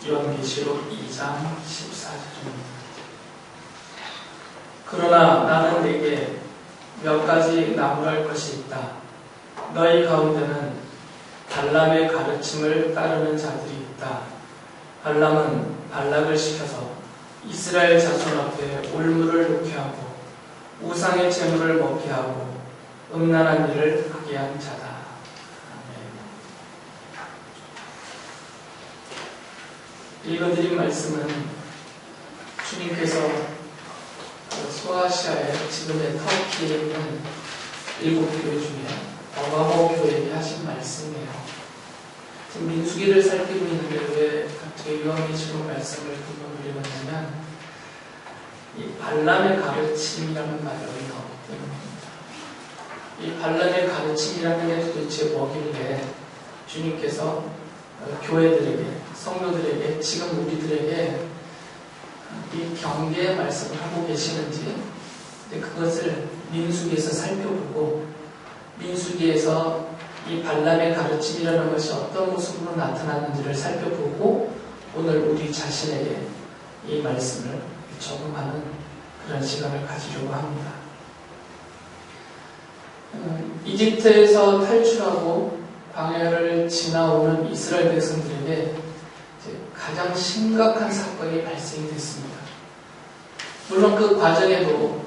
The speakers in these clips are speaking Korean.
요한계시록 2장 14절입니다. 그러나 나는 네게 몇 가지 나무랄 것이 있다. 너희 가운데는 발람의 가르침을 따르는 자들이 있다. 발람은 발락을 시켜서 이스라엘 자손 앞에 올무를 놓게 하고 우상의 제물을 먹게 하고 음란한 일을 하게 한 자다. 읽어드린 말씀은 주님께서 소아시아의 지금의 터키에 있는 7교회 중에 어가버 교회에 하신 말씀이에요. 지금 민수기를 살피고 있는데 왜 갑자기 요한계시록 말씀을 근본으로 읽었냐면 이 발람의 가르침이라는 말이 여기 나오기 때문입니다. 이 발람의 가르침이라는 게 도대체 뭐길래 주님께서 교회들에게, 성도들에게, 지금 우리들에게 이 경계의 말씀을 하고 계시는지 그것을 민수기에서 살펴보고 민수기에서 이 발람의 가르침이라는 것이 어떤 모습으로 나타났는지를 살펴보고 오늘 우리 자신에게 이 말씀을 적응하는 그런 시간을 가지려고 합니다. 이집트에서 탈출하고 광야를 지나오는 이스라엘 백성들에게 가장 심각한 사건이 발생이 됐습니다. 물론 그 과정에도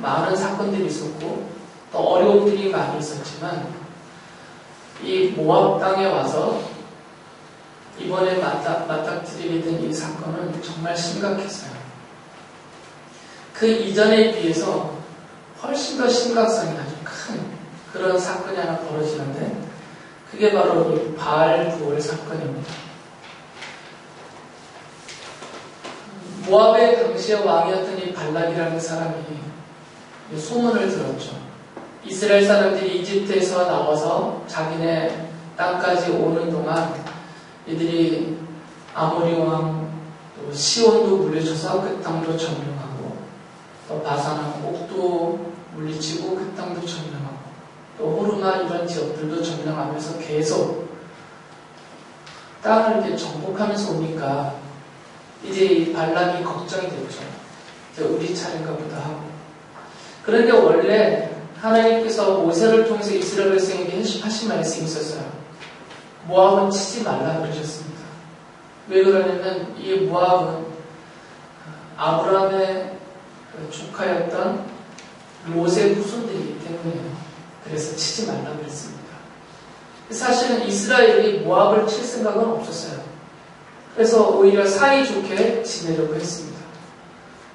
많은 사건들이 있었고 또 어려움들이 많이 있었지만 이 모압 땅에 와서 이번에 맞닥뜨리게 된 이 사건은 정말 심각했어요. 그 이전에 비해서 훨씬 더 심각성이 아주 큰 그런 사건이 하나 벌어지는데 그게 바로 이 바알 부월 사건입니다. 모압의 당시의 왕이었던 이 발락이라는 사람이 소문을 들었죠. 이스라엘 사람들이 이집트에서 나와서 자기네 땅까지 오는 동안 이들이 아모리 왕, 또 시온도 물리쳐서 그 땅도 점령하고 또 바산 옥도 물리치고 그 땅도 점령하고 또 호르마 이런 지역들도 점령하면서 계속 땅을 이렇게 정복하면서 오니까 이제 이 발람이 걱정이 됐죠. 이제 우리 차례인가 보다 하고. 그런데 원래 하나님께서 모세를 통해서 이스라엘 백성에게 하신 말씀이 있었어요. 모압은 치지 말라 그러셨습니다. 왜 그러냐면 이 모압은 아브라함의 조카였던 롯의 후손들이기 때문에요. 그래서 치지 말라 그랬습니다. 사실은 이스라엘이 모압을 칠 생각은 없었어요. 그래서 오히려 사이좋게 지내려고 했습니다.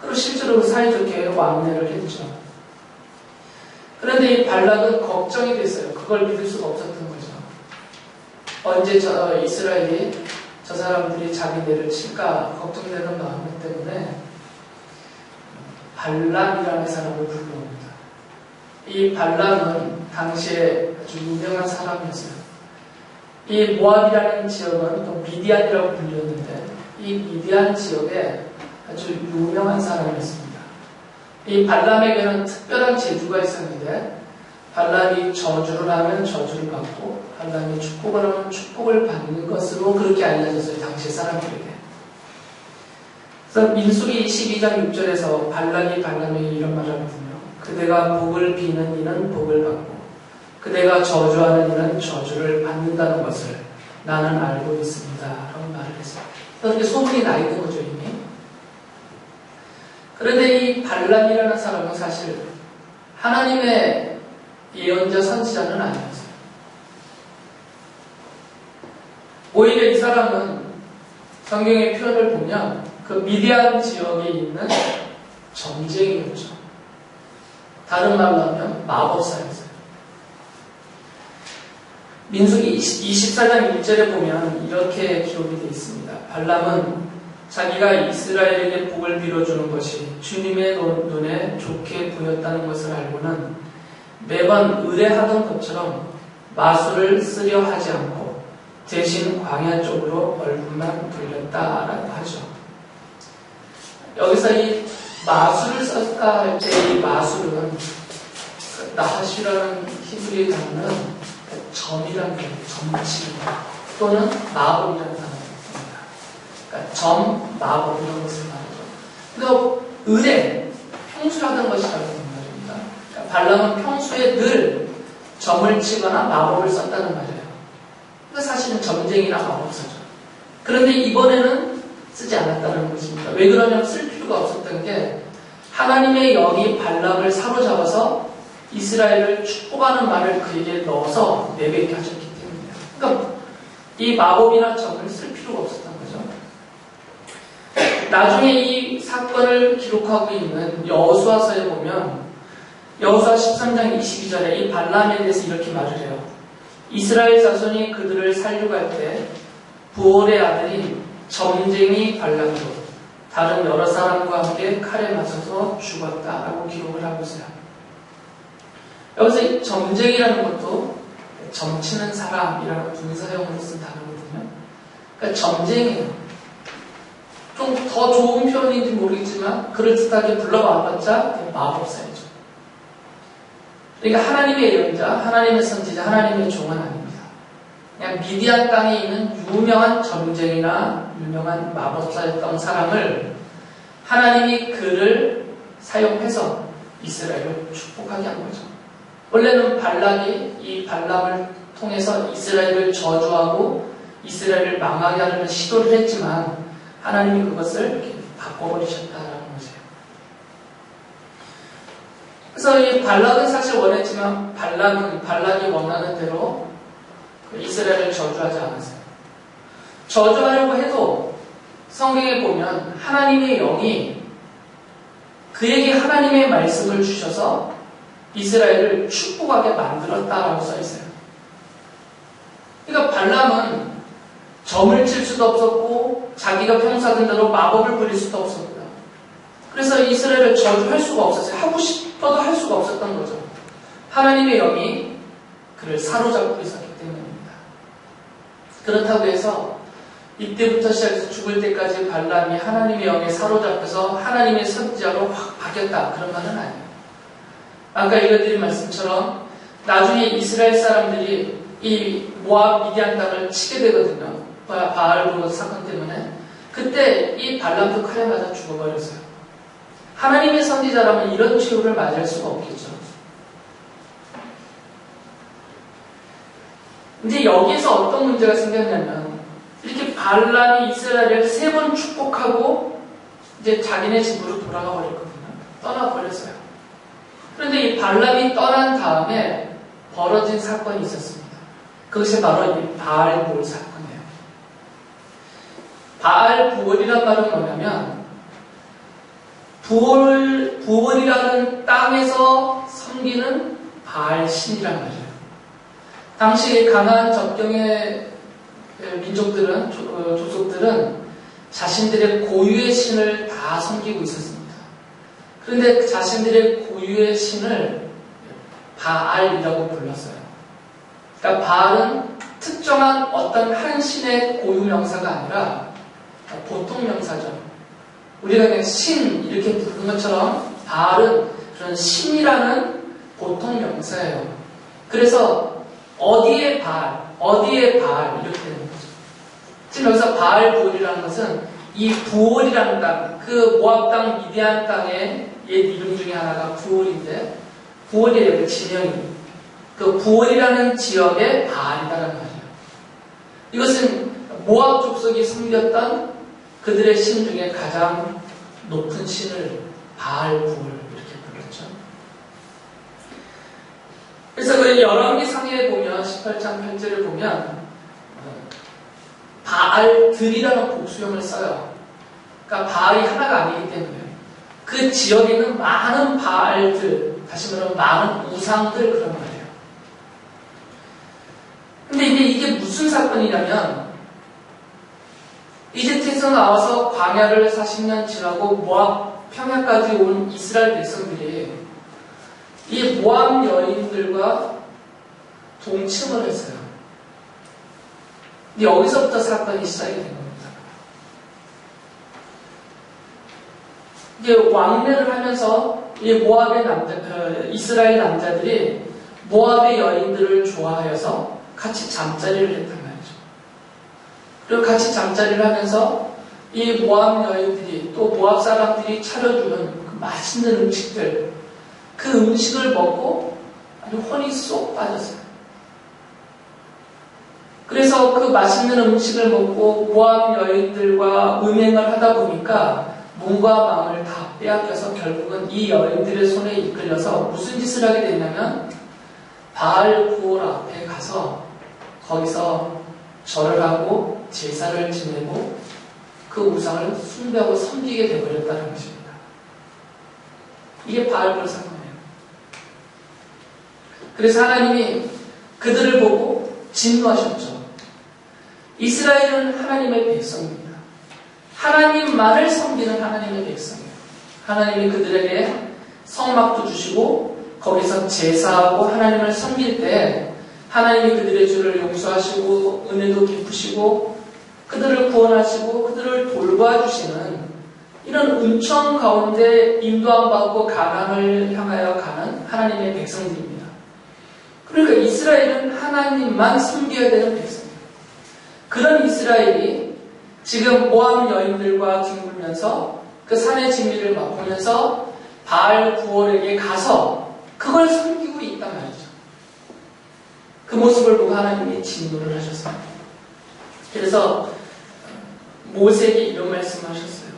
그리고 실제로 사이좋게 왕래를 했죠. 그런데 이 발락은 걱정이 됐어요. 그걸 믿을 수가 없었던 거죠. 언제 이스라엘이 저 사람들이 자기네를 칠까 걱정되는 마음 때문에 발람이라는 사람을 불러옵니다. 이 발람은 당시에 아주 유명한 사람이었어요. 이 모압이라는 지역은 또 미디안이라고 불렸는데 이 미디안 지역에 아주 유명한 사람이었습니다. 이 발람에게는 특별한 재주가 있었는데 발람이 저주를 하면 저주를 받고 발람이 축복을 하면 축복을 받는 것으로 그렇게 알려졌어요. 당시 사람들에게. 그래서 민수기 22장 6절에서 발락이 발람에게 이런 말을 하거든요. 그대가 복을 비는 이는 복을 받고 그대가 저주하는 이는 저주를 받는다는 것을 나는 알고 있습니다. 라고 말을 했어요. 그렇게 소문이 나 있는 거죠, 이미. 그런데 이 발람이라는 사람은 사실 하나님의 예언자 선지자는 아니었어요. 오히려 이 사람은 성경의 표현을 보면 그 미디안 지역에 있는 점쟁이였죠. 다른 말로 하면 마법사였어요. 민수기 24장 1절에 보면 이렇게 기록이 되어 있습니다. 발람은 자기가 이스라엘에게 복을 빌어주는 것이 주님의 눈에 좋게 보였다는 것을 알고는 매번 의뢰하던 것처럼 마술을 쓰려 하지 않고 대신 광야 쪽으로 얼굴만 돌렸다라고 하죠. 여기서 이 마술을 썼다 할 때 이 마술은 나하시라는 히브리 단어는 점이라는 게 점치는 또는 마법이라는 단어입니다. 점, 마법 이런 것을 말하죠. 그러니까 은혜, 평소에 하던 것이라고 하는 말입니다. 그러니까 발람은 평소에 늘 점을 치거나 마법을 썼다는 말이에요. 그러니까 사실은 점쟁이나 마법사죠. 그런데 이번에는 쓰지 않았다는 것입니다. 왜 그러냐면 쓸 필요가 없었던 게 하나님의 영이 발람을 사로잡아서 이스라엘을 축복하는 말을 그에게 넣어서 내뱉게 하셨기 때문이에요. 그러니까 이 마법이나 점을 쓸 필요가 없었던 거죠. 나중에 이 사건을 기록하고 있는 여호수아서에 보면 여호수아 13장 22절에 이 발람에 대해서 이렇게 말을 해요. 이스라엘 자손이 그들을 살려고 할 때 부올의 아들인 점쟁이 발람도 다른 여러 사람과 함께 칼에 맞아서 죽었다라고 기록을 하고 있어요. 여기서 이 점쟁이라는 것도 점치는 사람이라는 분사형으로 쓴 단어거든요. 그러니까 점쟁이예요. 좀 더 좋은 표현인지 모르겠지만 그럴듯하게 불러와봤자 마법사이죠. 그러니까 하나님의 예언자, 하나님의 선지자, 하나님의 종은 아닙니다. 그냥 미디안 땅에 있는 유명한 점쟁이나 유명한 마법사였던 사람을 하나님이 그를 사용해서 이스라엘을 축복하게 한 거죠. 원래는 발락이 이 발람을 통해서 이스라엘을 저주하고 이스라엘을 망하게 하려는 시도를 했지만 하나님이 그것을 이렇게 바꿔버리셨다라는 거죠. 그래서 이 발락은 사실 원했지만 발락이 원하는 대로 이스라엘을 저주하지 않았어요. 저주하려고 해도 성경에 보면 하나님의 영이 그에게 하나님의 말씀을 주셔서 이스라엘을 축복하게 만들었다라고 써있어요. 그러니까 발람은 점을 칠 수도 없었고 자기가 평소 하던 대로 마법을 부릴 수도 없었고요. 그래서 이스라엘을 저주할 수가 없었어요. 하고 싶어도 할 수가 없었던 거죠. 하나님의 영이 그를 사로잡고 있었기 때문입니다. 그렇다고 해서 이때부터 시작해서 죽을 때까지 발람이 하나님의 영에 사로잡혀서 하나님의 선지자로 확 바뀌었다. 그런 말은 아니에요. 아까 읽어드린 말씀처럼 나중에 이스라엘 사람들이 이 모압 미디안 땅을 치게 되거든요. 바알로 사건 때문에. 그때 이 발람도 칼에 맞아 죽어버렸어요. 하나님의 선지자라면 이런 최후를 맞이할 수가 없겠죠. 이제 여기에서 어떤 문제가 생겼냐면 이렇게 발람이 이스라엘을 3번 축복하고 이제 자기네 집으로 돌아가 버렸거든요. 떠나버렸어요. 그런데 이 발람이 떠난 다음에 벌어진 사건이 있었습니다. 그것이 바로 이 바알볼 사건이에요. 바알볼이란 말은 뭐냐면 부올이라는 땅에서 섬기는 바알 신이란 말이에요. 당시 강한 접경의 민족들은 조속들은 자신들의 고유의 신을 다 섬기고 있었습니다. 그런데 자신들의 고유의 신을 바알이라고 불렀어요. 그러니까 바알은 특정한 어떤 한 신의 고유 명사가 아니라 보통 명사죠. 우리가 그냥 신 이렇게 부르는 것처럼 바알은 그런 신이라는 보통 명사예요. 그래서 어디에 바알 이렇게 되는 거죠. 지금 여기서 바알부올이라는 것은 이 부올이라는 땅, 그 모압 땅, 미디안 땅의 옛 이름 중에 하나가 부올인데 부올이에요. 그 지명이. 그 부올이라는 지역의 바알이라는 말이에요. 이것은 모압 족속이 섬겼던 그들의 신 중에 가장 높은 신을 바알부올 이렇게 불렀죠. 그래서 그 열왕기 상해에 보면 18장 8절을 보면 바알들이라는 복수형을 써요. 그러니까 바알이 하나가 아니기 때문에 그 지역에 있는 많은 바알들, 다시 말하면 많은 우상들 그런 말이에요. 근데 이게 무슨 사건이냐면 이집트에서 나와서 광야를 40년 지나고 모압 평야까지 온 이스라엘 백성들이 이 모압 여인들과 동침을 했어요. 근데 여기서부터 사건이 시작이 된 겁니다. 이제 왕래를 하면서 이 모압의 이스라엘 남자들이 모압의 여인들을 좋아하여서 같이 잠자리를 했단 말이죠. 그리고 같이 잠자리를 하면서 이 모압 여인들이 또 모압 사람들이 차려주는 그 맛있는 음식들, 그 음식을 먹고 아주 혼이 쏙 빠졌어요. 그래서 그 맛있는 음식을 먹고 모압 여인들과 음행을 하다 보니까 몸과 마음을 다 빼앗겨서 결국은 이 여인들의 손에 이끌려서 무슨 짓을 하게 됐냐면 바알 구홀 앞에 가서 거기서 절을 하고 제사를 지내고 그 우상을 숭배하고 섬기게 되어버렸다는 것입니다. 이게 바알 구홀 사건이에요. 그래서 하나님이 그들을 보고 진노하셨죠. 이스라엘은 하나님의 백성입니다. 하나님만을 섬기는 하나님의 백성이에요. 하나님이 그들에게 성막도 주시고 거기서 제사하고 하나님을 섬길 때 하나님이 그들의 죄를 용서하시고 은혜도 베푸시고 그들을 구원하시고 그들을 돌봐주시는 이런 은총 가운데 인도함 받고 가나안을 향하여 가는 하나님의 백성들입니다. 그러니까 이스라엘은 하나님만 섬겨야 되는 백성이에요. 그런 이스라엘이 지금 모압 여인들과 뒹굴면서 그 산의 진미를 맛보면서 바알 구홀에게 가서 그걸 섬기고 있단 말이죠. 그 모습을 보고 하나님이 진노를 하셨어요. 그래서 모세에게 이런 말씀하셨어요.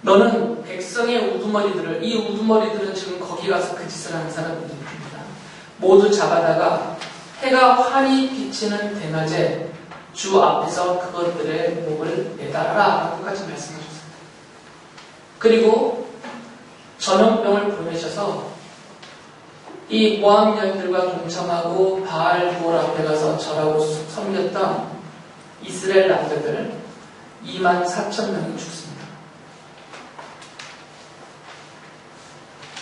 너는 백성의 우두머리들을, 이 우두머리들은 지금 거기 가서 그 짓을 하는 사람들입니다. 모두 잡아다가 해가 환히 비치는 대낮에 주 앞에서 그것들의 목을 매달아라 라고까지 말씀하셨습니다. 그리고 전염병을 보내셔서 이 모압 여인들과 동참하고 바알 구홀 앞에 가서 절하고 섬겼던 이스라엘 남자들 24,000명이 죽습니다.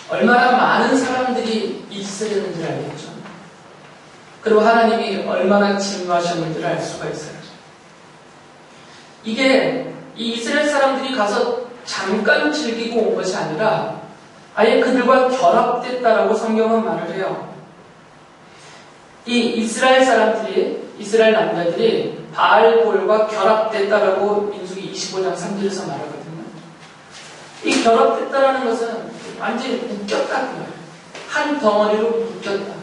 얼마나 많은 사람들이 있으려는지 알겠죠. 그리고 하나님이 얼마나 진노하셨는지를 알 수가 있어요. 이게 이 이스라엘 사람들이 가서 잠깐 즐기고 온 것이 아니라 아예 그들과 결합됐다라고 성경은 말을 해요. 이 이스라엘 사람들이, 이스라엘 남자들이 바알 구홀과 결합됐다라고 민수기 25장 3절에서 말하거든요. 이 결합됐다라는 것은 완전히 묶였다는 거예요. 한 덩어리로 묶였다.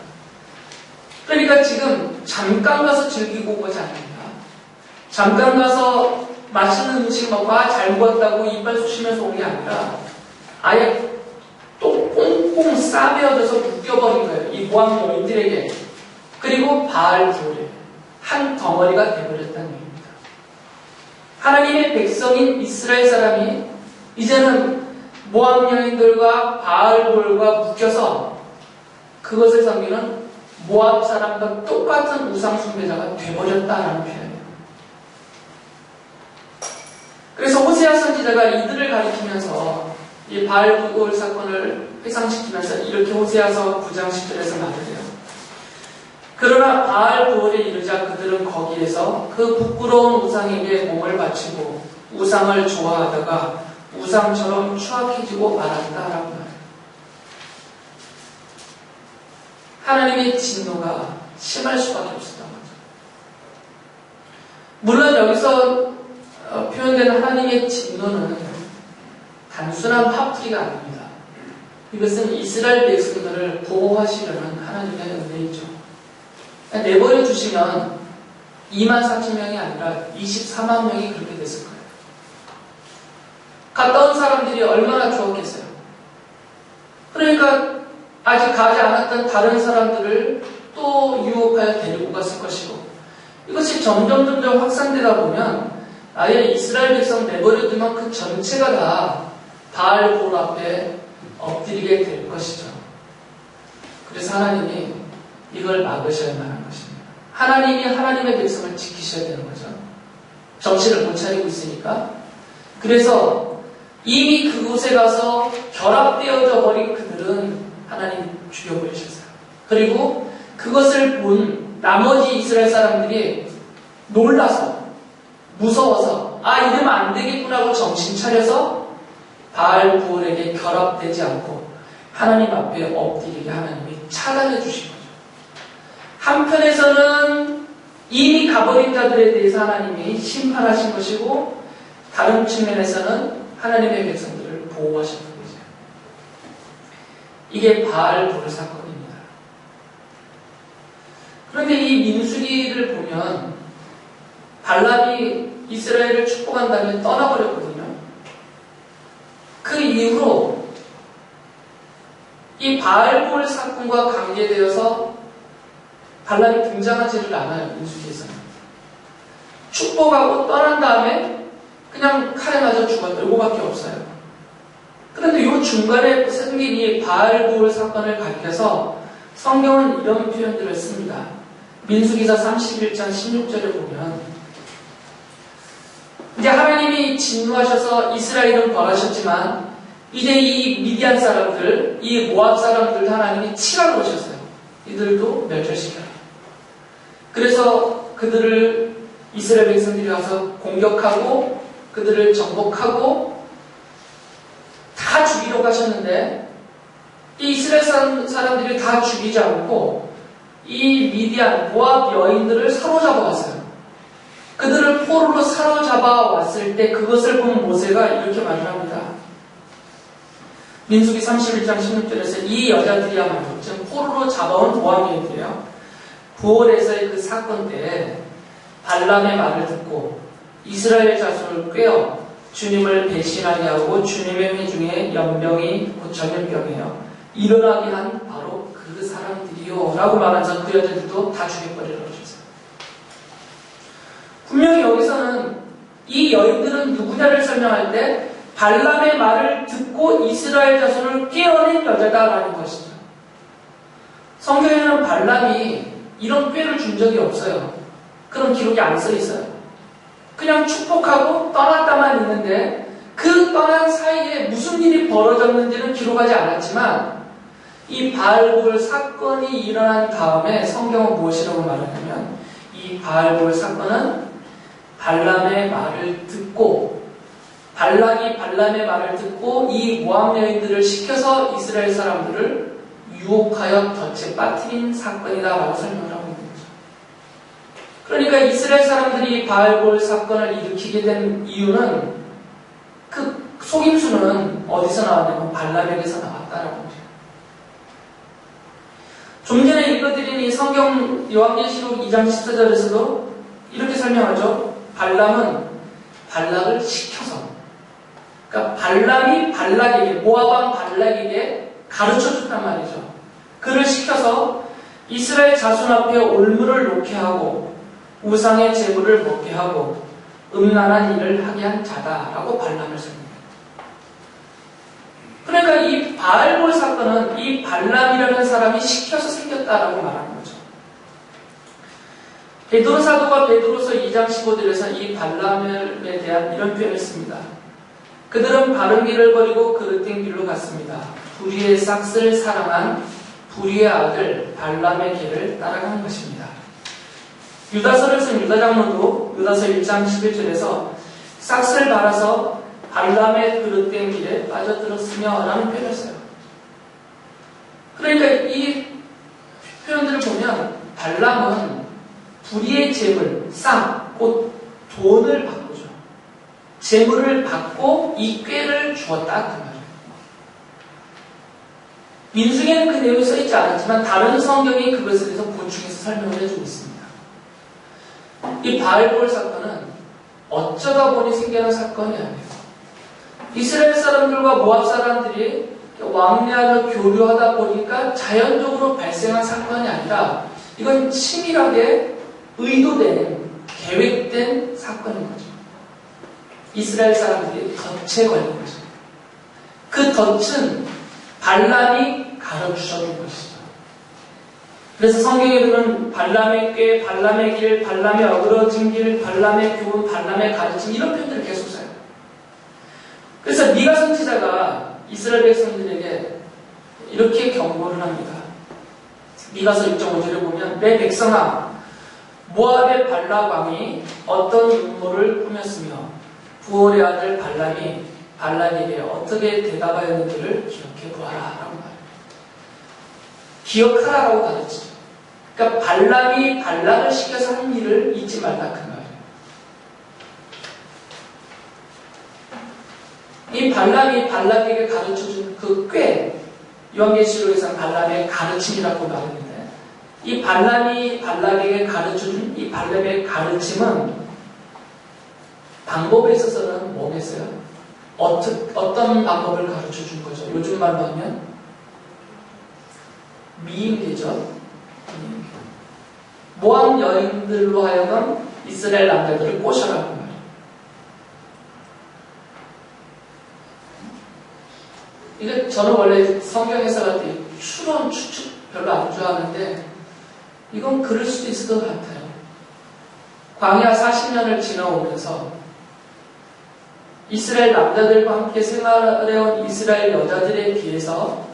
그러니까 지금 잠깐 가서 즐기고 온 것이 아닙니다. 잠깐 가서 맛있는 음식 먹고 잘 먹었다고 이빨 쑤시면서 온 게 아니라 아예 또 꽁꽁 싸매어져서 묶여버린 거예요. 이 모압 여인들에게. 그리고 바알 구홀에 한 덩어리가 되어버렸다는 얘기입니다. 하나님의 백성인 이스라엘 사람이 이제는 모압 여인들과 바알 구홀과 묶여서 그것을 섬기는 모압 사람과 똑같은 우상 숭배자가 되어버렸다라는 표현이에요. 그래서 호세아 선지자가 이들을 가리키면서 이 바알 구홀 사건을 회상시키면서 이렇게 호세아서 9장 10절에서 말을 해요. 그러나 바알 구홀에 이르자 그들은 거기에서 그 부끄러운 우상에게 몸을 바치고 우상을 좋아하다가 우상처럼 추악해지고 말한다라고 말해요. 하나님의 진노가 심할 수밖에 없었던 거죠. 물론 여기서 표현되는 하나님의 진노는 단순한 화풀이가 아닙니다. 이것은 이스라엘 백성들을 보호하시려는 하나님의 은혜이죠. 내버려 주시면 24,000명이 아니라 24만 명이 그렇게 됐을 거예요. 갔다 온 사람들이 얼마나 좋았겠어요. 그러니까 아직 가지 않았던 다른 사람들을 또 유혹하여 데리고 갔을 것이고 이것이 점점 확산되다 보면 아예 이스라엘 백성 내버려두면 그 전체가 다 바알 구홀 앞에 엎드리게 될 것이죠. 그래서 하나님이 이걸 막으셔야만 한 것입니다. 하나님이 하나님의 백성을 지키셔야 되는 거죠. 정신을 못 차리고 있으니까. 그래서 이미 그곳에 가서 결합되어져 버린 그들은 하나님 죽여버리셨어요. 그리고 그것을 본 나머지 이스라엘 사람들이 놀라서 무서워서 이러면 안 되겠구나 하고 정신 차려서 바알 구홀에게 결합되지 않고 하나님 앞에 엎드리게 하나님이 차단해 주신 거죠. 한편에서는 이미 가버린 자들에 대해서 하나님이 심판하신 것이고 다른 측면에서는 하나님의 백성들을 보호하셨던 거죠. 이게 바알볼 사건입니다. 그런데 이 민수기를 보면 발람이 이스라엘을 축복한 다음에 떠나버렸거든요. 그 이후로 이 바알볼 사건과 관계되어서 발람이 등장하지를 않아요. 민수기에서는. 축복하고 떠난 다음에 그냥 칼에 맞아 죽었다. 이거밖에 없어요. 그런데 이 중간에 생긴 이 바알볼 사건을 가리켜서 성경은 이런 표현들을 씁니다. 민수기사 31장 16절에 보면 이제 하나님이 진노하셔서 이스라엘은 벌하셨지만 이제 이 미디안 사람들, 이 모압 사람들 하나님이 치러 오셨어요. 이들도 멸절시켜요. 그래서 그들을 이스라엘 백성들이 가서 공격하고 그들을 정복하고 다 죽이려고 하셨는데 이 이스라엘 사람들이 다 죽이지 않고 이 미디안, 모압 여인들을 사로잡아 왔어요. 그들을 포로로 사로잡아 왔을 때 그것을 본 모세가 이렇게 말을 합니다. 민수기 31장 16절에서 이 여자들이야말로 지금 포로로 잡아온 모압 여인들이에요. 부월에서의 그 사건 때에 발람의 말을 듣고 이스라엘 자손을 꿰어 주님을 배신하게 하고 주님의 회중에 연병이 곧 전염병이에요. 일어나게 한 바로 그 사람들이요 라고 말하면서 그 여자들도 다 죽여버리라고 하셨어요. 분명히 여기서는 이 여인들은 누구냐를 설명할 때 발람의 말을 듣고 이스라엘 자손을 깨어낸 여자다라는 것이죠. 성경에는 발람이 이런 꾀를 준 적이 없어요. 그런 기록이 안 써 있어요. 그냥 축복하고 떠났다만 있는데 그 떠난 사이에 무슨 일이 벌어졌는지는 기록하지 않았지만 이 바알볼 사건이 일어난 다음에 성경은 무엇이라고 말하냐면 이 바알볼 사건은 발람의 말을 듣고 발락이 발람의 말을 듣고 이 모압 여인들을 시켜서 이스라엘 사람들을 유혹하여 덫에 빠뜨린 사건이다라고 설명을 하고 있는 거죠. 그러니까 이스라엘 사람들이 바알볼 사건을 일으키게 된 이유는 그 속임수는 어디서 나왔냐면 발람에게서 나왔다라고 합니다. 좀 전에 읽어드린 이 성경 요한계시록 2장 14절에서도 이렇게 설명하죠. 발람은 발락을 시켜서, 그러니까 발람이 발락에게, 모압왕 발락에게 가르쳐줬단 말이죠. 그를 시켜서 이스라엘 자손 앞에 올무를 놓게 하고 우상의 제물을 먹게 하고 음란한 일을 하게 한 자다라고 발람을 설명해요. 그러니까 이 바알볼 사건은 이 발람이라는 사람이 시켜서 생겼다라고 말하는 거죠. 베드로 사도가 베드로서 2장 15절에서 이 발람에 대한 이런 표현을 씁니다. 그들은 바른 길을 버리고 그릇된 길로 갔습니다. 불의의 싹을 사랑한 불의의 아들 발람의 길을 따라가는 것입니다. 유다서를 쓴 유다 장로도 유다서 1장 11절에서 싹을 발아서 발람의 그릇된 길에 빠져들었으며 라는 표현을 써요. 그러니까 이 표현들을 보면 발람은 불의의 재물, 쌍, 곧 돈을 바꾸죠. 재물을 받고 이 꾀를 주었다 그 말이에요. 민수기에는 그 내용이 써있지 않았지만 다른 성경이 그것에 대해서 보충해서 설명을 해주고 있습니다. 이 바알볼 사건은 어쩌다 보니 생겨난 사건이 아니에요. 이스라엘 사람들과 모압 사람들이 왕래하며 교류하다 보니까 자연적으로 발생한 사건이 아니라 이건 치밀하게 의도된, 계획된 사건인 거죠. 이스라엘 사람들이 덫에 걸린 거죠. 그 덫은 발람이 가르쳐준 것이죠. 그래서 성경에 보면 발람의 꾀, 발람의 길, 발람의 어그러진 길, 발람의 교훈, 발람의 가르침 이런 표현들을 계속 써요. 그래서 미가 선지자가 이스라엘 백성들에게 이렇게 경고를 합니다. 미가서 6.5절에 보면 내 백성아 모압의 발락 왕이 어떤 음모를 꾸몄으며 부올의 아들 발람이 발락에게 어떻게 대답하였는지를 기억해 보아라 라고 말해요. 기억하라라고 가르치죠. 그러니까 발람이 발락을 시켜서 한 일을 잊지 말라 그 말이에요. 이 발람이 발락에게 가르쳐준 그 꾀, 요한계시록에서는 발람의 가르침이라고 말했는데, 이 발람이 발락에게 가르쳐준 이 발람의 가르침은 방법에 있어서는 뭐겠어요? 어떤 방법을 가르쳐준 거죠? 요즘 말로 하면 미인계죠. 모압 여인들로 하여금 이스라엘 남자들을 꼬셔라고 말해요. 이게 저는 원래 성경 해석할 때 추론, 추측 별로 안 좋아하는데 이건 그럴 수도 있을 것 같아요. 광야 40년을 지나오면서 이스라엘 남자들과 함께 생활해온 이스라엘 여자들에 비해서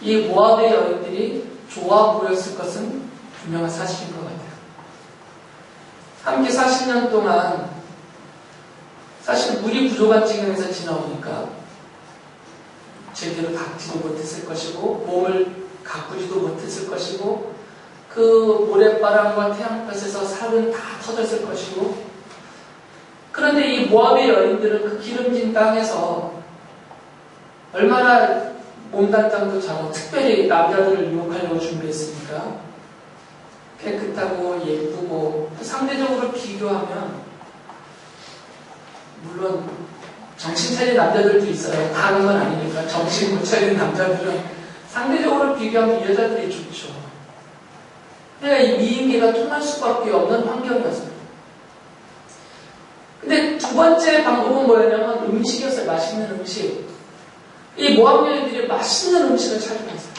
이 모압의 여인들이 좋아 보였을 것은 분명한 사실인 것 같아요. 함께 40년 동안 사실 물이 부족한 지경에서 지나오니까 제대로 닦지도 못했을 것이고 몸을 가꾸지도 못했을 것이고 그 모래바람과 태양볕에서 살은 다 터졌을 것이고 그런데 이 모압의 여인들은 그 기름진 땅에서 얼마나 몸단장도 잘하고 특별히 남자들을 유혹하려고 준비했으니까 깨끗하고 예쁘고 상대적으로 비교하면 물론 정신 차린 남자들도 있어요. 다 그런 건 아니니까. 정신 못 차린 남자들은 상대적으로 비교하면 이 여자들이 좋죠. 그러니까 이 미인계가 통할 수밖에 없는 환경이었어요. 근데 두 번째 방법은 뭐였냐면 음식이었어요. 맛있는 음식. 이 모압 여인들이 맛있는 음식을 찾아냈어요.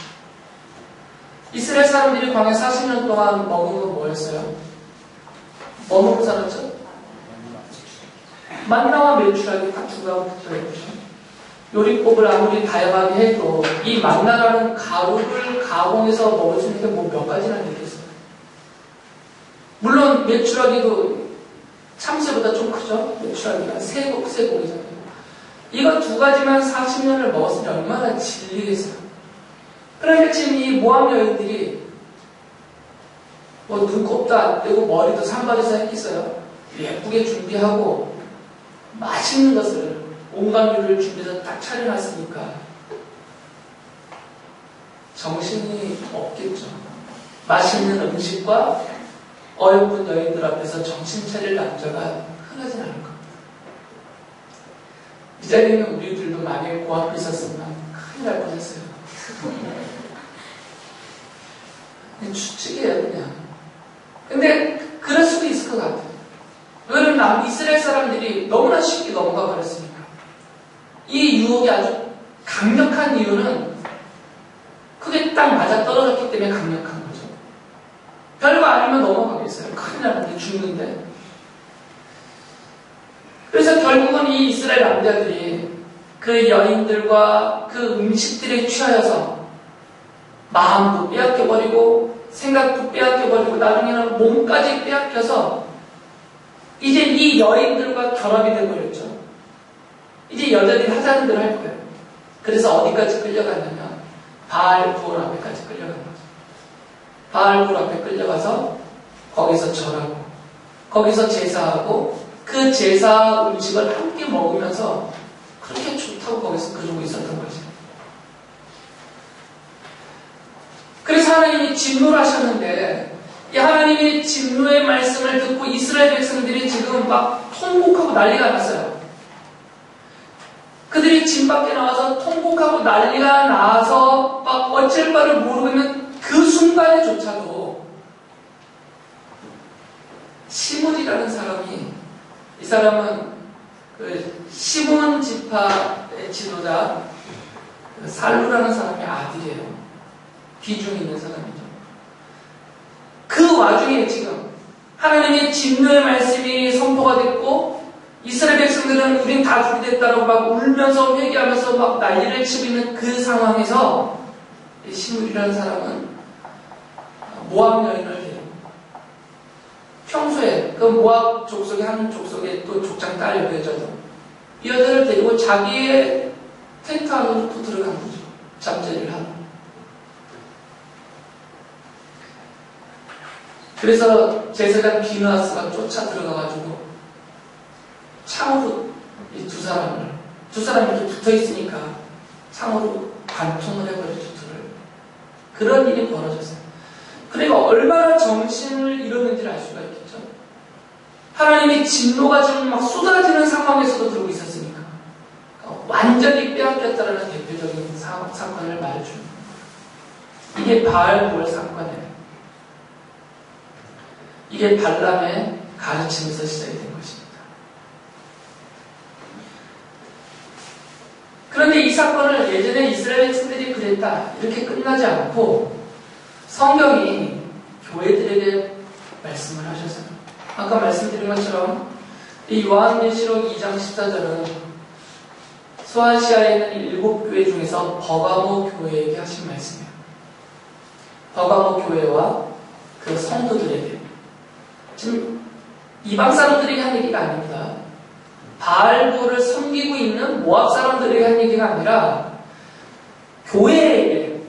이스라엘 사람들이 광야 40년 동안 먹은 건 뭐였어요? 뭐 먹고 살았죠? 만나와 메추라기 딱 두 가지 붙어있죠. 요리법을 아무리 다양하게 해도 이 만나라는 가루를 가공해서 먹을 수 있는 게 뭐 몇 가지나 되겠어요. 물론 메추라기도 참새보다 좀 크죠? 메추라기가 세곡이잖아요. 이거 두 가지만 40년을 먹었으니 얼마나 질리겠어요. 그러니까 지금 이 모압 여인들이 뭐 눈곱도 안 떼고 머리도 산발해서 했겠어요. 예쁘게 준비하고 맛있는 것을 온갖 요리를 준비해서 딱 차려놨으니까 정신이 없겠죠. 맛있는 음식과 어여쁜 여인들 앞에서 정신 차릴 남자가 흔하진 않을 겁니다. 이 자리에 있는 우리들도 만약에 그 앞에 있었으면 큰일 날 뻔했어요. 그냥 추측이에요, 그냥. 근데 그럴 수도 있을 것 같아요. 왜냐면 이스라엘 사람들이 너무나 쉽게 넘어가 버렸으니까. 이 유혹이 아주 강력한 이유는 그게 딱 맞아 떨어졌기 때문에 강력한 거죠. 별거 아니면 넘어가겠어요. 큰일 나는데 죽는데. 그래서 결국은 이 이스라엘 남자들이 그 여인들과 그 음식들에 취하여서 마음도 빼앗겨버리고 생각도 빼앗겨버리고 나중에는 몸까지 빼앗겨서 이제 이 여인들과 결합이 되어버렸죠. 이제 여자들이 하자는 대로 할 거예요. 그래서 어디까지 끌려갔냐면 바알볼 앞에까지 끌려간 거죠. 바알볼 앞에 끌려가서 거기서 절하고 거기서 제사하고 그 제사 음식을 함께 먹으면서 그렇게 좋다고 거기서 그러고 있었던 거죠. 그래서 하나님이 진노를 하셨는데 이 하나님의 진노의 말씀을 듣고 이스라엘 백성들이 지금 막 통곡하고 난리가 났어요. 그들이 진 밖에 나와서 통곡하고 난리가 나서 막 어쩔 바를 모르고 있는 그 순간에조차도 시몬이라는 사람이 이 사람은 그 시몬 지파의 지도자 살루라는 사람의 아들이에요. 비중 있는 사람이죠. 그 와중에 지금 하나님의 진노의 말씀이 선포가 됐고 이스라엘 백성들은 우린 다 준비됐다고 막 울면서 회개하면서 막 난리를 치고 있는 그 상황에서 시므리라는 사람은 모압 여인을 해요. 평소에 그 모압 족속의 한 족속의 또 족장 딸 여자죠. 이 여자를 데리고 자기의 텐트 안으로 또 들어간 거죠. 잠자리를 하고. 그래서 제사장 비느하스가 쫓아 들어가가지고 창으로 이 두 사람을 두 사람이 이렇게 붙어 있으니까 창으로 관통을 해버리죠, 둘을. 그런 일이 벌어졌어요. 그러니까 얼마나 정신을 잃었는지를 알 수가 있겠죠. 하나님의 진노가 지금 막 쏟아지는 상황에서도 그러고 있었으니까. 그러니까 완전히 빼앗겼다라는 대표적인 사건을 말해주는 거예요. 이게 바알볼 사건이에요. 이게 발람의 가르침에서 시작이 된 것입니다. 그런데 이 사건을 예전에 이스라엘 백성들이 그랬다 이렇게 끝나지 않고 성경이 교회들에게 말씀을 하셨어요. 아까 말씀드린 것처럼 이 요한계시록 2장 14절은 소아시아에 있는 7교회 중에서 버가모 교회에게 하신 말씀이에요. 버가모 교회와 그 성도들에게. 지금 이방 사람들에게 한 얘기가 아닙니다. 바알볼을 섬기고 있는 모압 사람들에게 한 얘기가 아니라 교회에게,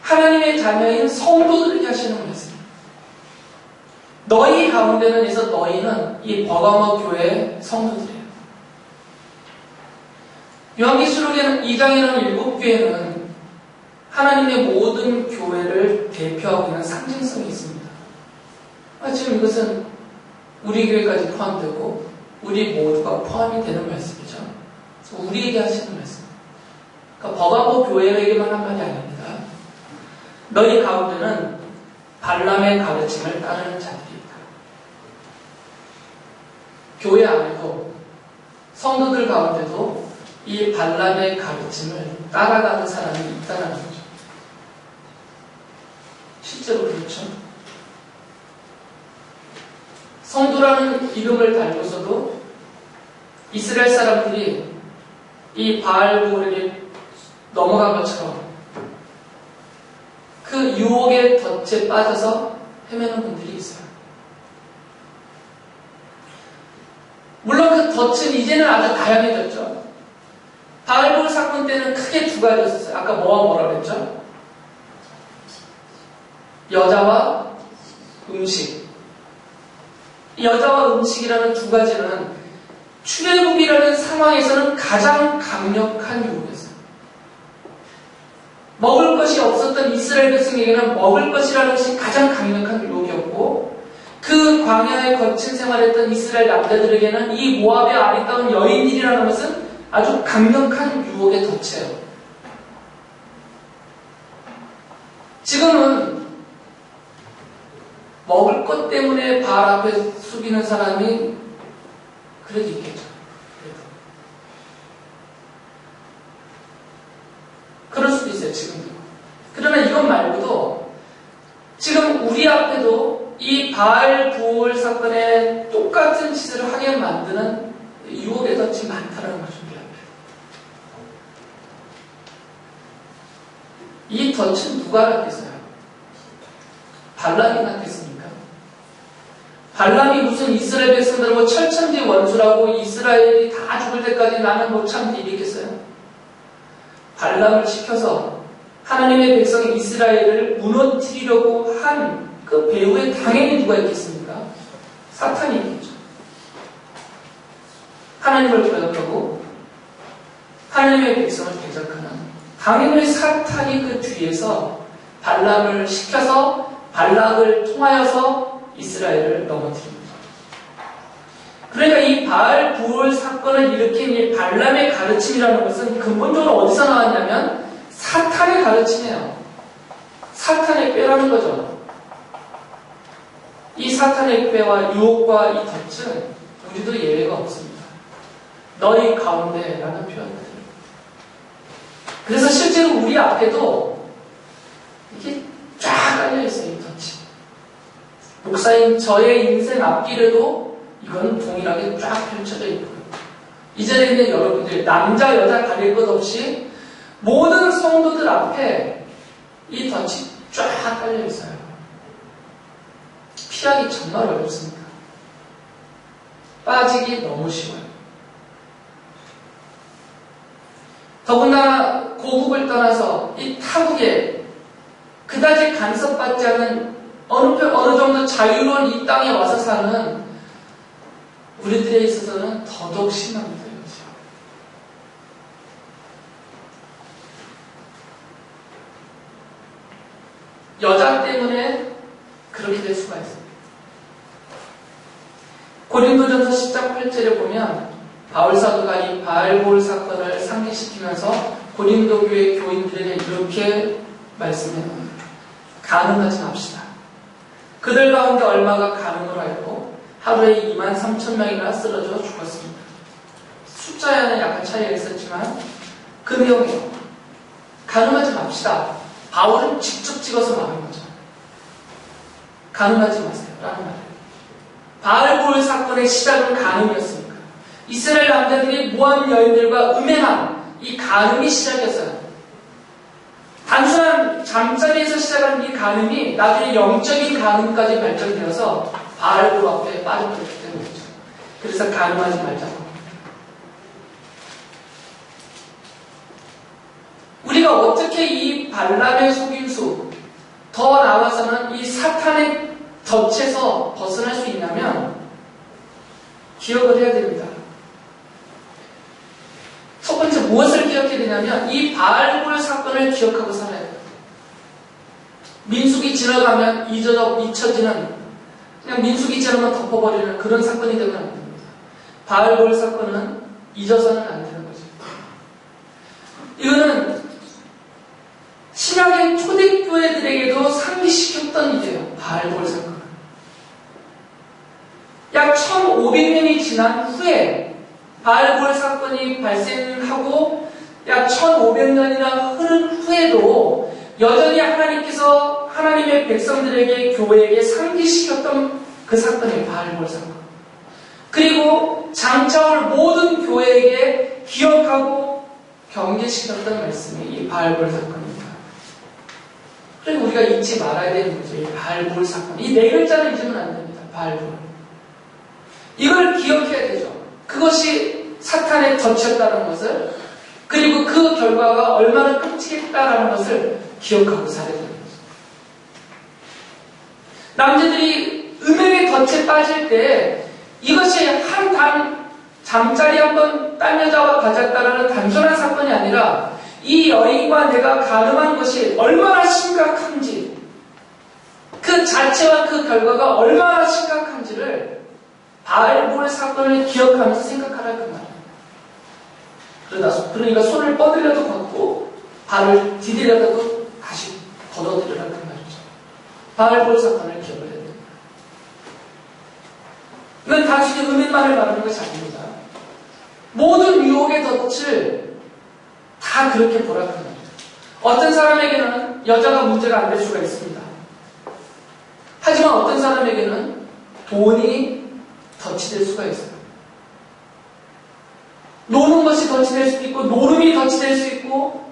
하나님의 자녀인 성도들에게 하시는 말씀입니다. 너희 가운데는 있어 너희는 이 버가모 교회의 성도들이에요. 요한계시록에는 2장에는 7교회는 하나님의 모든 교회를 대표하고 있는 상징성이 있습니다. 지금 이것은 우리 교회까지 포함되고 우리 모두가 포함이 되는 말씀이죠. 그래서 우리에게 하시는 말씀. 그러니까 버가모 교회에게만 한 말이 아닙니다. 너희 가운데는 발람의 가르침을 따르는 자들이 있다. 교회 안에도 성도들 가운데도 이 발람의 가르침을 따라가는 사람이 있다는 거죠. 실제로 그렇죠. 성도라는 이름을 달고서도 이스라엘 사람들이 이 바알볼에게 넘어간 것처럼 그 유혹의 덫에 빠져서 헤매는 분들이 있어요. 물론 그 덫은 이제는 아주 다양해졌죠. 바알볼 사건 때는 크게 두 가지였어요. 아까 뭐라 그랬죠? 여자와 음식. 여자와 음식이라는 두 가지는 출애굽이라는 상황에서는 가장 강력한 유혹이었어요. 먹을 것이 없었던 이스라엘 백성에게는 먹을 것이라는 것이 가장 강력한 유혹이었고, 그 광야에 거친 생활했던 이스라엘 남자들에게는 이 모압의 아리따운 여인들이라는 것은 아주 강력한 유혹의 덫이에요. 지금은 먹을 것 때문에 바알 앞에 숙이는 사람이 그래도 있겠죠. 그럴 수도 있어요, 지금도. 그러나 이것 말고도 지금 우리 앞에도 이 바알 부올 사건에 똑같은 짓을 하게 만드는 유혹의 덫이 많다는 거죠, 우리 앞에. 이 덫은 누가 낳겠어요? 발람이 낳겠습니까? 발람이 무슨 이스라엘 백성들을 뭐 철천지 원수라고 이스라엘이 다 죽을 때까지 나는 못 참지 이랬겠어요? 발람을 시켜서 하나님의 백성 이스라엘을 무너뜨리려고 한 그 배후에 당연히 누가 있겠습니까? 사탄이 있겠죠. 하나님을 거역하고 하나님의 백성을 대적하는 당연히 사탄이 그 뒤에서 발람을 시켜서 발락을 통하여서 이스라엘을 넘어뜨립니다. 그러니까 이 바알 부올 사건을 일으킨 이 발람의 가르침이라는 것은 근본적으로 어디서 나왔냐면 사탄의 가르침이에요. 사탄의 꾀라는 거죠. 이 사탄의 꾀와 유혹과 이 덫은 우리도 예외가 없습니다. 너희 가운데라는 표현들. 그래서 실제로 우리 앞에도 이렇게 쫙 깔려있어요, 이 덫이. 목사인 저의 인생 앞길에도 이건 동일하게 쫙 펼쳐져 있고요. 이 자리에 있는 여러분들, 남자, 여자 가릴 것 없이 모든 성도들 앞에 이 덫이 쫙 깔려있어요. 피하기 정말 어렵습니다. 빠지기 너무 쉬워요. 더군다나 고국을 떠나서 이 타국에 그다지 간섭받지 않은 어느 정도 자유로운 이 땅에 와서 사는 우리들에 있어서는 더더욱 심합니다. 이것이. 여자 때문에 그렇게 될 수가 있습니다. 고린도전서 10장 8절에 보면 바울 사도가 이 바알볼 사건을 상기시키면서 고린도 교회 교인들에게 이렇게 말씀해요. 간음하지 맙시다. 그들 가운데 얼마가 간음을 하였고 하루에 23,000명이나 쓰러져 죽었습니다. 숫자에는 약간 차이가 있었지만 그 내용이에요. 간음하지 맙시다. 바울은 직접 찍어서 말한 거죠. 간음하지 마세요. 라는 말이에요. 바알볼 사건의 시작은 간음이었으니까. 이스라엘 남자들이 모압 여인들과 음행한 이 간음이 시작이었어요. 단순한 잠자리에서 시작한 이 간음이 나중에 영적인 간음까지 발전되어서 바알볼 앞에 빠져버렸기 때문이죠. 그래서 간음하지 말자고. 우리가 어떻게 이 발람의 속임수, 더 나아가서는 이 사탄의 덫에서 벗어날 수 있냐면 기억을 해야 됩니다. 첫 번째 무엇을 기억해야 되냐면 이 바알볼 사건을 기억하고 살아야 돼요. 민숙이 지나가면 잊혀지는, 그냥 민숙이 지나면 덮어버리는 그런 사건이 되면 안 됩니다. 바알볼 사건은 잊어서는 안 되는 거죠. 이거는 신약의 초대교회들에게도 상기시켰던 일이에요. 바알볼 사건. 약 1500년이 지난 후에 바알볼 사건이 발생하고 약 1500년이나 흐른 후에도 여전히 하나님께서 하나님의 백성들에게 교회에게 상기시켰던 그 사건이 바알볼 사건. 그리고 장차올 모든 교회에게 기억하고 경계시켰던 말씀이 이 바알볼 사건입니다. 그리고 우리가 잊지 말아야 되는 거죠. 이 바알볼 사건. 이 네 글자는 잊으면 안 됩니다. 바알볼. 이걸 기억해야 되죠. 그것이 사탄의 덫이었다는 것을, 그리고 그 결과가 얼마나 끔찍했다라는 것을 기억하고 살아야 되는 거죠. 남자들이 음행의 덫에 빠질 때 이것이 한 잠자리 한번 딴 여자와 가졌다라는 단순한 사건이 아니라 이 여인과 내가 가늠한 것이 얼마나 심각한지, 그 자체와 그 결과가 얼마나 심각한지를 바알볼 사건을 기억하면서 생각하라 그 말이에요. 그러니까 손을 뻗으려도 걷고 발을 디디려도 다시 걷어들이라 그 말이죠. 바알볼 사건을 기억을 해야 됩니다. 이건 단순히 음행만을 말하는 것이 아닙니다. 모든 유혹의 덫을 다 그렇게 보라 그 말이죠. 어떤 사람에게는 여자가 문제가 안 될 수가 있습니다. 하지만 어떤 사람에게는 돈이 덫이 될 수가 있어요. 노는 것이 덫이 될 수도 있고, 노름이 덫이 될 수 있고,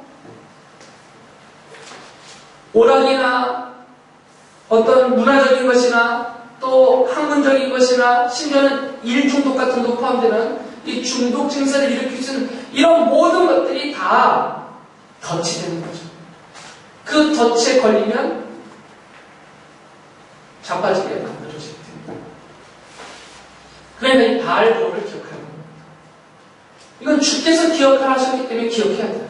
오락이나 어떤 문화적인 것이나 또 학문적인 것이나 심지어는 일 중독 같은 것도 포함되는 이 중독 증세를 일으킬 수 있는 이런 모든 것들이 다 덫이 되는 거죠. 그 덫에 걸리면 자빠지게 만들어지게 됩니다. 그러니까 이 바알볼을 기억하는 겁니다. 이건 주께서 기억하라 하셨기 때문에 기억해야 돼요.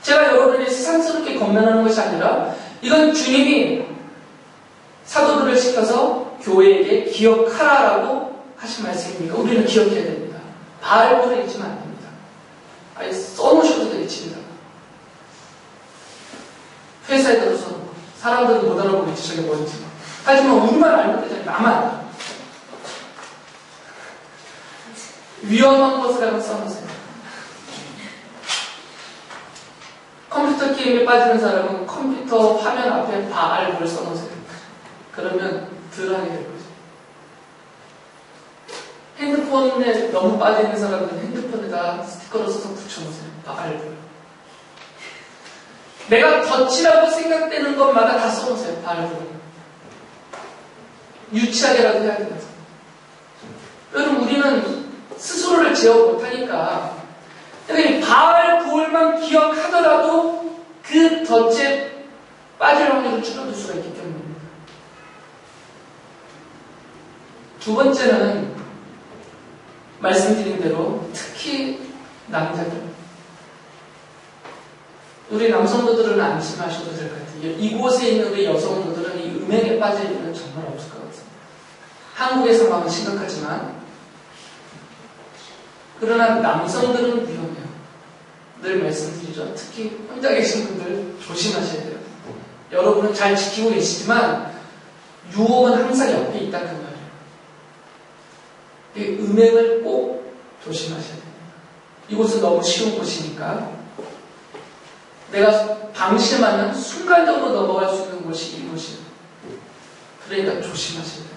제가 여러분에게 세상스럽게 건면하는 것이 아니라 이건 주님이 사도들을 시켜서 교회에게 기억하라라고 하신 말씀이니까 우리는 기억해야 됩니다. 바알볼을 잊으면 안 됩니다. 아예 써놓으셔도 돼요, 집에다가. 회사에 들어서 사람들은 못 알아보겠지, 저게 뭔지. 하지만 우리만 알면 되잖아요. 나만. 위험한 것을 한번 써놓으세요. 컴퓨터 게임에 빠지는 사람은 컴퓨터 화면 앞에 바알볼 써놓으세요. 그러면 덜 하게 될 거죠. 핸드폰에 너무 빠져있는 사람은 핸드폰에다 스티커를 써서 붙여놓으세요. 바알볼. 내가 덫이라고 생각되는 것마다 다 써놓으세요. 바알볼. 유치하게라도 해야 되면서. 여러분, 우리는 스스로를 제어 못하니까 바알볼만 기억하더라도 그 덫에 빠질 확률을 줄여둘 수가 있기 때문입니다. 두 번째는 말씀드린 대로 특히 남자들, 우리 남성분들은 안심하셔도 될 것 같아요. 이곳에 있는 우리 여성분들은 이 음행에 빠질 일은 정말 없을 것 같습니다. 한국의 상황은 심각하지만 그러나 남성들은 위험해요. 늘 말씀드리죠. 특히 혼자 계신 분들 조심하셔야 돼요. 여러분은 잘 지키고 계시지만 유혹은 항상 옆에 있다 그 말이에요. 이 음행을 꼭 조심하셔야 됩니다. 이곳은 너무 쉬운 곳이니까 내가 방심하면 순간적으로 넘어갈 수 있는 곳이 이곳이에요. 그러니까 조심하셔야 돼요.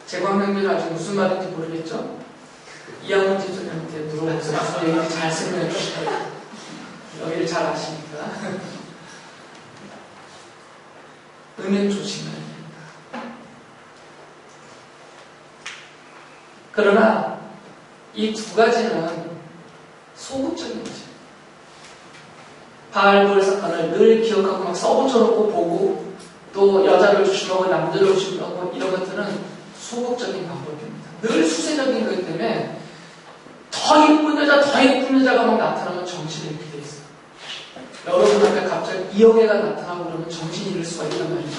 제광명리는 아직 무슨 말인지 모르겠죠? 이학문 집사님한테 물어보세요. 무슨 얘기인지 잘 설명해 주시더라고요. 여기를 잘 아시니까. 음행 조심해야 됩니다. 그러나 이 두 가지는 소극적인 거죠. 바알볼 사건을 늘 기억하고 막 써붙여놓고 보고 또 여자를 주목하고 남자를 주목하고 이런 것들은 소극적인 방법입니다. 늘 수세적인 거기 때문에 더 이쁜 여자가 막 나타나면 정신이 이렇게 돼 있어요. 여러분 앞에 갑자기 이영애가 나타나고 그러면 정신이 잃을 수가 있단 말이죠.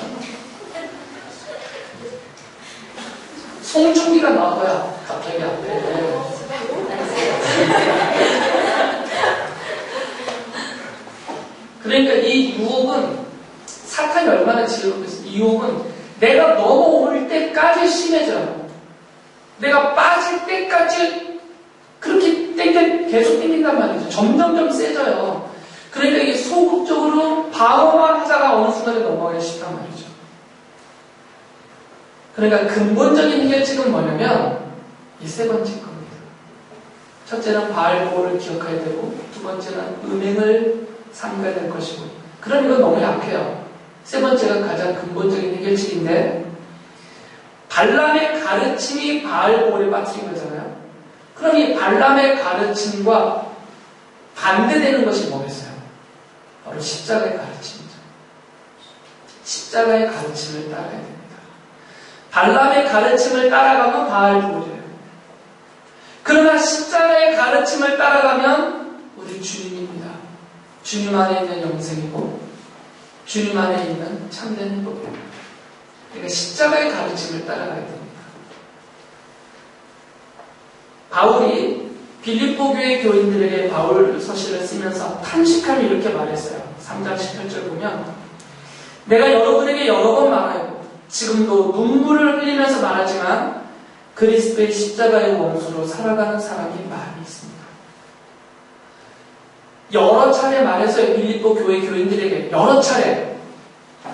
송중기가 나와야 갑자기 앞에 그러니까 이 유혹은 사탄이 얼마나 지혜롭겠어요. 이 유혹은 내가 넘어올 때까지 심해져요. 내가 빠질 때까지 그렇게 계속 땡긴단 말이죠. 점점점 세져요. 그러니까 이게 소극적으로 방어만 하다가 어느 순간에 넘어가기 쉽단 말이죠. 그러니까 근본적인 해결책은 뭐냐면 이 세 번째 겁니다. 첫째는 바알보를 기억해야 되고 두 번째는 음행을 삼가야 될 것이고 그럼 이건 너무 약해요. 세 번째가 가장 근본적인 해결책인데 발람의 가르침이 바알볼에 빠뜨린 거잖아요. 그럼 이 발람의 가르침과 반대되는 것이 뭐겠어요? 바로 십자가의 가르침이죠. 십자가의 가르침을 따라야 됩니다. 발람의 가르침을 따라가면 바알볼이에요. 그러나 십자가의 가르침을 따라가면 우리 주님입니다. 주님 안에 있는 영생이고 주님 안에 있는 참된 행복입니다. 그러니까 십자가의 가르침을 따라가야 됩니다. 바울이 빌립보 교회 교인들에게 바울 서신을 쓰면서 탄식하며 이렇게 말했어요. 3장 18절 보면 내가 여러분에게 여러 번 말하고 지금도 눈물을 흘리면서 말하지만 그리스도의 십자가의 원수로 살아가는 사람이 많이 있습니다. 여러 차례 말했어요. 빌립보 교회 교인들에게 여러 차례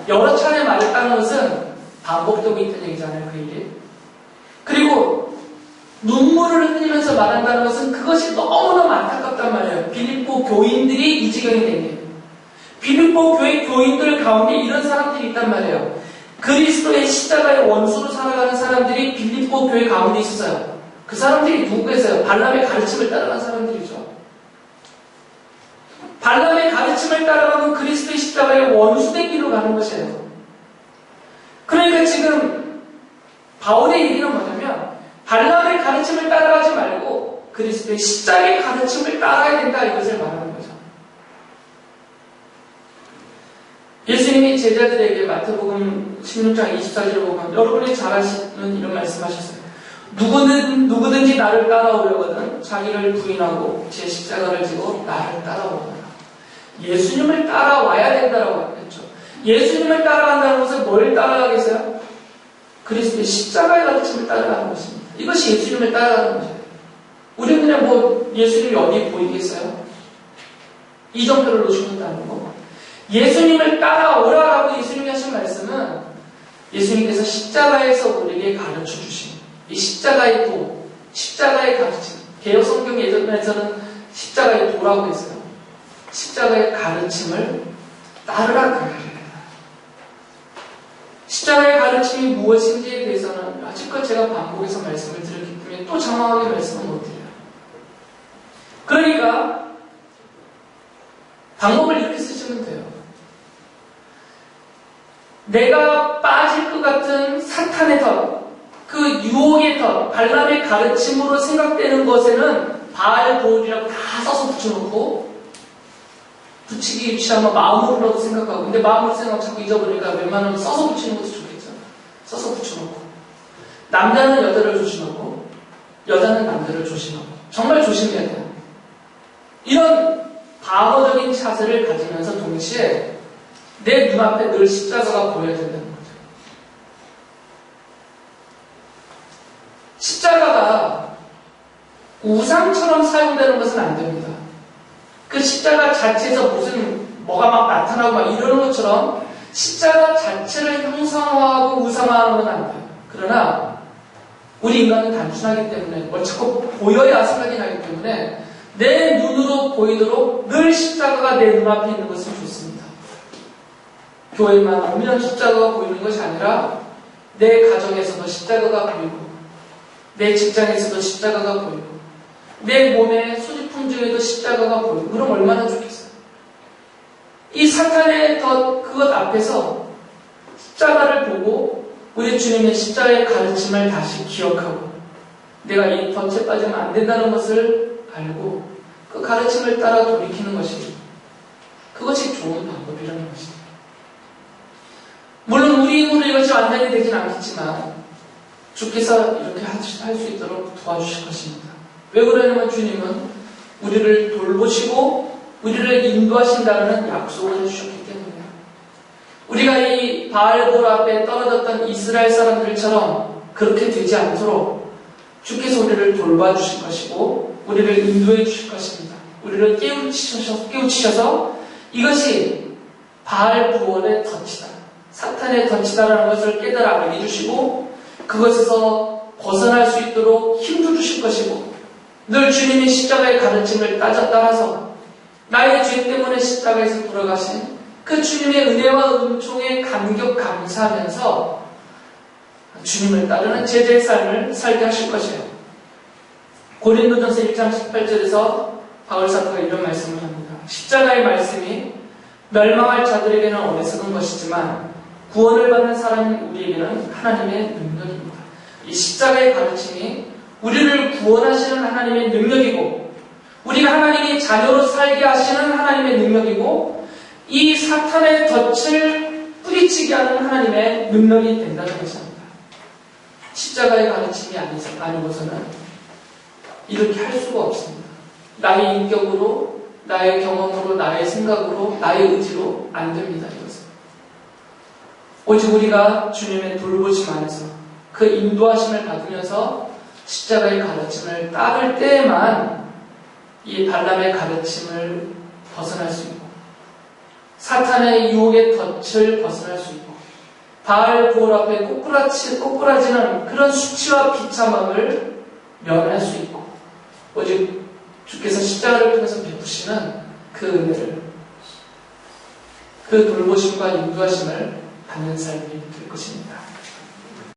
말했다는 것은 반복되고 있다는 얘기잖아요. 그 일이. 그리고 눈물을 흘리면서 말한다는 것은 그것이 너무너무 안타깝단 말이에요. 빌립보 교인들이 이 지경이 된 게. 빌립보 교회 교인들 가운데 이런 사람들이 있단 말이에요. 그리스도의 십자가의 원수로 살아가는 사람들이 빌립보 교회 가운데 있었어요. 그 사람들이 누구겠어요? 발람의 가르침을 따라간 사람들이죠. 발람의 가르침을 따라가면 그리스도의 십자가의 원수된 길로 가는 것이에요. 그러니까 지금 바울의 얘기는 뭐냐면 발람의 가르침을 따라가지 말고 그리스도의 십자가의 가르침을 따라야 된다 이것을 말하는 거죠. 예수님이 제자들에게 마태복음 16장 24절을 보면 여러분이 잘 아시는 이런 말씀하셨어요. 누구든지 나를 따라오려거든 자기를 부인하고 제 십자가를 지고 나를 따라오거라. 예수님을 따라와야 된다라고 했죠. 예수님을 따라간다는 것은 뭘 따라가겠어요? 그리스도의 십자가의 가르침을 따라가는 것입니다. 이것이 예수님을 따라가는 것이에요. 우리는 그냥 뭐 예수님이 어디 보이겠어요? 이정표를 놓치는 것도 아니고 예수님을 따라오라라고 예수님이 하신 말씀은 예수님께서 십자가에서 우리에게 가르쳐 주신 이 십자가의 도, 십자가의 가르침. 개역 성경 예전에서는 십자가의 도라고 했어요. 십자가의 가르침을 따르라 그 말이에요. 십자가의 가르침이 무엇인지에 대해서는 아직껏 제가 반복해서 말씀을 드렸기 때문에 또 장황하게 말씀을 못 드려요. 그러니까 방법을 이렇게 쓰시면 돼요. 내가 빠질 것 같은 사탄의 덫, 그 유혹의 덫, 발람의 가르침으로 생각되는 것에는 바알볼이라고 다 써서 붙여놓고 붙이기 위치하면 마음으로라도 생각하고, 근데 마음으로 생각하면 자꾸 잊어버리니까 웬만하면 써서 붙이는 것도 좋겠죠. 써서 붙여놓고. 남자는 여자를 조심하고, 여자는 남자를 조심하고. 정말 조심해야 돼요. 이런 방어적인 자세를 가지면서 동시에 내 눈앞에 늘 십자가가 보여야 된다는 거죠. 십자가가 우상처럼 사용되는 것은 안 됩니다. 그 십자가 자체에서 뭐가 막 나타나고 막 이러는 것처럼 십자가 자체를 형상화하고 우상화하는 건 안 돼요. 그러나 우리 인간은 단순하기 때문에 뭘 자꾸 보여야 생각이 나기 때문에 내 눈으로 보이도록 늘 십자가가 내 눈앞에 있는 것은 좋습니다. 교회만 오면 십자가가 보이는 것이 아니라 내 가정에서도 십자가가 보이고 내 직장에서도 십자가가 보이고 내 몸의 소지품 중에도 십자가가 보이고 그럼 얼마나 좋겠어요. 이 사탄의 그것 앞에서 십자가를 보고 우리 주님의 십자가의 가르침을 다시 기억하고 내가 이 덫에 빠지면 안 된다는 것을 알고 그 가르침을 따라 돌이키는 것이 그것이 좋은 방법이라는 것입니다. 물론 우리 힘으로 이것이 완전히 되진 않겠지만 주께서 이렇게 할 수 있도록 도와주실 것입니다. 왜 그러냐면 주님은 우리를 돌보시고 우리를 인도하신다는 약속을 해주셨기 때문이에요. 우리가 이 바알볼 앞에 떨어졌던 이스라엘 사람들처럼 그렇게 되지 않도록 주께서 우리를 돌봐주실 것이고 우리를 인도해 주실 것입니다. 우리를 깨우치셔서 이것이 바알 부원의 덫이다. 사탄의 덫이다라는 것을 깨달아 알게 해주시고 그것에서 벗어날 수 있도록 힘도 주실 것이고 늘 주님이 십자가의 가르침을 따라서 나의 죄 때문에 십자가에서 돌아가신 그 주님의 은혜와 은총에 감격 감사하면서 주님을 따르는 제자의 삶을 살게 하실 것이에요. 고린도전서 1장 18절에서 바울 사도가 이런 말씀을 합니다. 십자가의 말씀이 멸망할 자들에게는 어리석은 것이지만 구원을 받는 사람인 우리에게는 하나님의 능력입니다. 이 십자가의 가르침이 우리를 구원하시는 하나님의 능력이고 우리가 하나님의 자녀로 살게 하시는 하나님의 능력이고 이 사탄의 덫을 뿌리치게 하는 하나님의 능력이 된다는 것입니다. 십자가의 가르침이 아니고서는 이렇게 할 수가 없습니다. 나의 인격으로, 나의 경험으로, 나의 생각으로, 나의 의지로 안 됩니다. 이것은. 오직 우리가 주님의 돌보심 안에서 그 인도하심을 받으면서 십자가의 가르침을 따를 때에만 이 발람의 가르침을 벗어날 수 있고 사탄의 유혹의 덫을 벗어날 수 있고 바알 부올 앞에 꼬꾸라지는 그런 수치와 비참함을 면할 수 있고 오직 주께서 십자가를 통해서 베푸시는 그 은혜를 그 돌보심과 인도하심을 받는 삶이 될 것입니다.